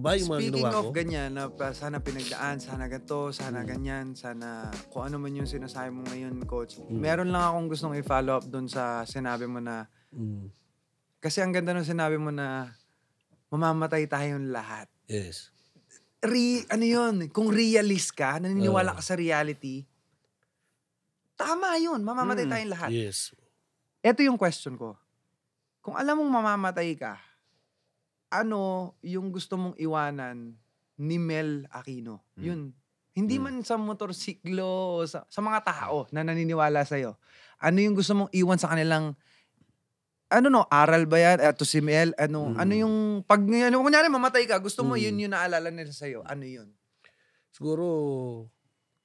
ba yung mga Speaking ginawa of ko? ganyan, na sana pinagdaan, sana ganito, sana ganyan, sana kung ano man yung sinasabi mo ngayon, Coach. Meron lang akong gustong i-follow up dun sa sinabi mo na, kasi ang ganda nung sinabi mo na mamamatay tayong lahat. Yes. Ano yun, kung realist ka, naniniwala ka sa reality, tama yun, mamamatay tayong lahat. Yes. Ito yung question ko. Kung alam mong mamamatay ka, ano yung gusto mong iwanan ni Mel Aquino? Yun. Hindi man sa motorsiklo, sa mga tao na naniniwala sa'yo. Ano yung gusto mong iwan sa kanilang, aral ba yan? Ito si Mel, ano yung, kunyari mamatay ka, gusto mo yun yung naalala nila sa'yo. Ano yun? Siguro,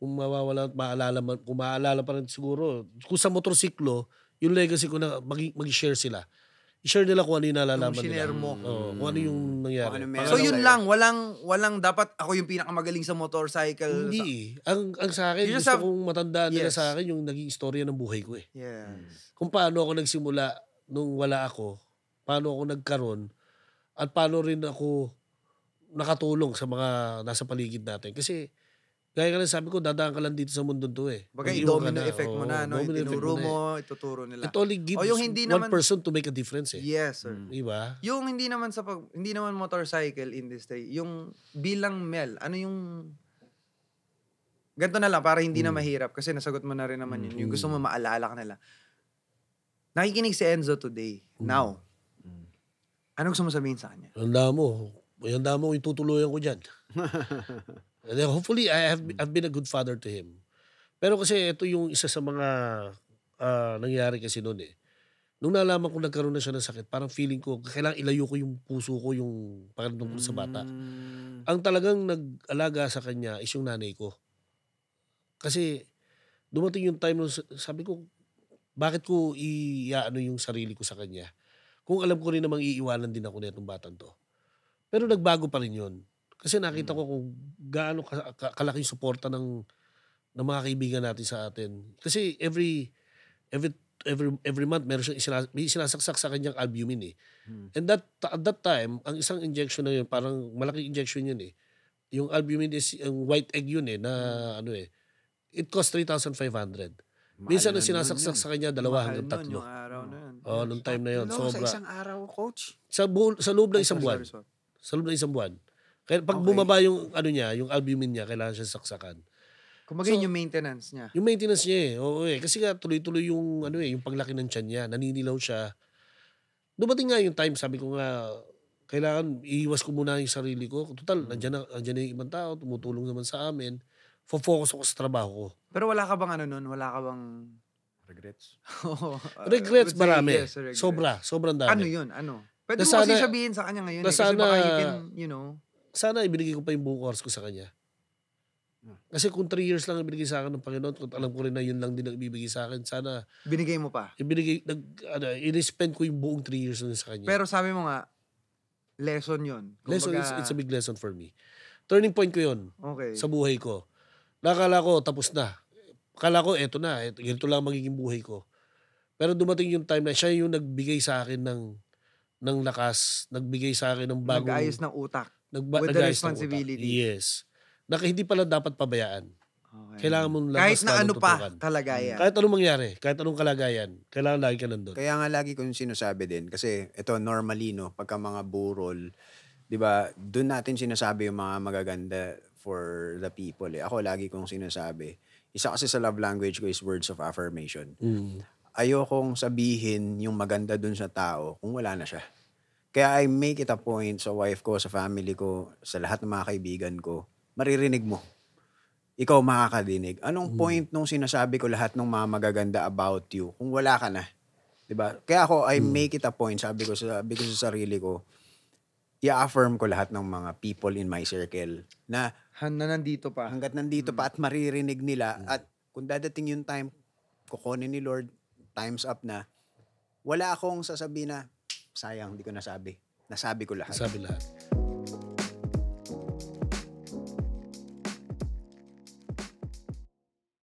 kung mawawala at kung maalala pa rin siguro, kung sa motorsiklo, yung legacy ko na mag-share sila. I-share nila kung ano yung nalalaman nila. Shinare mo. Kung ano yung nangyari. Kung ano meron So Alam yun sa'yo. lang, walang dapat ako yung pinakamagaling sa motorcycle. Hindi eh. Ang sa akin, You just gusto have- kong matandaan nila Yes. sa akin yung naging istorya ng buhay ko eh. Yes. Kung paano ako nagsimula nung wala ako, paano ako nagkaroon, at paano rin ako nakatulong sa mga nasa paligid natin. Kasi, gaya ka lang sabi ko, dadaan ka lang dito sa mundo to eh. Bagay, Mag-iwan ka domino na. effect mo Oo, na, no? Yung domino effect tinuro na mo, ituturo nila. It only gives yung hindi one naman- person to make a difference eh. Yes, sir. Diba? Yung hindi naman motorcycle industry, yung bilang Mel, ano yung ganito na lang para hindi na mahirap kasi nasagot mo na rin naman yun. Yung gusto mo maalala ka nila. Nakikinig si Enzo today, now. Ano gusto mo sabihin sa kanya? Handa mo yung tutuluyan ko dyan. And then hopefully, I've been a good father to him. Pero kasi ito yung isa sa mga nangyari kasi noon eh. Nung nalaman ko nagkaroon na siya ng sakit, parang feeling ko, kailangan ilayo ko yung puso ko, yung pakiramdam ko sa bata. Ang talagang nag-alaga sa kanya is yung nanay ko. Kasi dumating yung time nung sabi ko, bakit ko iaano yung sarili ko sa kanya? Kung alam ko rin namang iiwanan din ako netong batang to. Pero nagbago pa rin yun. Kasi nakita ko kung gaano kalaking suporta ng mga kaibigan natin sa atin. Kasi every month may sinasaksak sa kanyang albumin eh. And at that time, ang isang injection na yun, parang malaking injection yun eh. Yung albumin is yung white egg yun eh, na it cost 3,500. Minsan ang sinasaksak sa kanya, 2 hanggang 3. Yung araw na yun. Nung time na yun. Sa Sobra. isang araw, Coach? Sa loob ng isang buwan. Sorry. Sa loob ng isang buwan. Kaya pag bumaba yung yung albumin niya, kailangan siya saksakan. Kumbaga yung maintenance niya. Yung maintenance niya eh. Oo eh. Kasi nga tuloy-tuloy yung yung paglaki ng tiyan niya. Naninilaw siya. Dumating nga yung time, sabi ko nga, kailangan iiwas ko muna yung sarili ko. Total, nandiyan na yung ibang tao, tumutulong naman sa amin. Focus ako sa trabaho ko. Pero wala ka bang Wala ka bang Regrets? Regrets marami. Yes, regrets. Sobrang dami. Ano yun? Pwede Na mo kasi sana- sabihin sa kanya ngayon na kasi baka sana- you can, Sana ibinigay ko pa yung buong oras ko sa kanya. Kasi kung 3 years lang ibinigay sa akin ng Panginoon, kung alam ko rin na yun lang din ang ibibigay sa akin, sana binigay mo pa. i-spend ko yung buong 3 years na sa kanya. Pero sabi mo nga, lesson yun. Lesson, Kumbaga, it's a big lesson for me. Turning point ko yun okay. sa buhay ko. Nakala ko tapos na. Akala ko eto na, ganito lang magiging buhay ko. Pero dumating yung time na siya yung nagbigay sa akin ng lakas, nagbigay sa akin ng bagong Nag-ayos ng utak. With the nag-ayos ng utak. responsibility. Yes. Na hindi pala dapat pabayaan. Okay. Kailangan mong Kahit na ano pa tutukan. kalagayan. Kahit anong mangyari, kahit anong kalagayan, kailangan lagi ka nandun. Kaya nga lagi kong sinasabi din, kasi ito normally, no, pagka mga burol, di ba, doon natin sinasabi yung mga magaganda for the people. Eh. Ako lagi kong sinasabi, isa kasi sa love language ko is words of affirmation. Ayokong sabihin yung maganda dun sa tao kung wala na siya. Kaya I make it a point sa wife ko, sa family ko, sa lahat ng mga kaibigan ko, maririnig mo. Ikaw makakadinig. Anong point nung sinasabi ko lahat ng mga magaganda about you kung wala ka na? Diba? Kaya ako, I make it a point, sabi ko sa sarili ko, i-affirm ko lahat ng mga people in my circle na nandito pa. hanggat nandito pa at maririnig nila at kung dadating yung time, kukunin ni Lord, time's up na, wala akong sasabihin na, sayang, hindi ko nasabi. Nasabi ko lahat. Sabi lahat.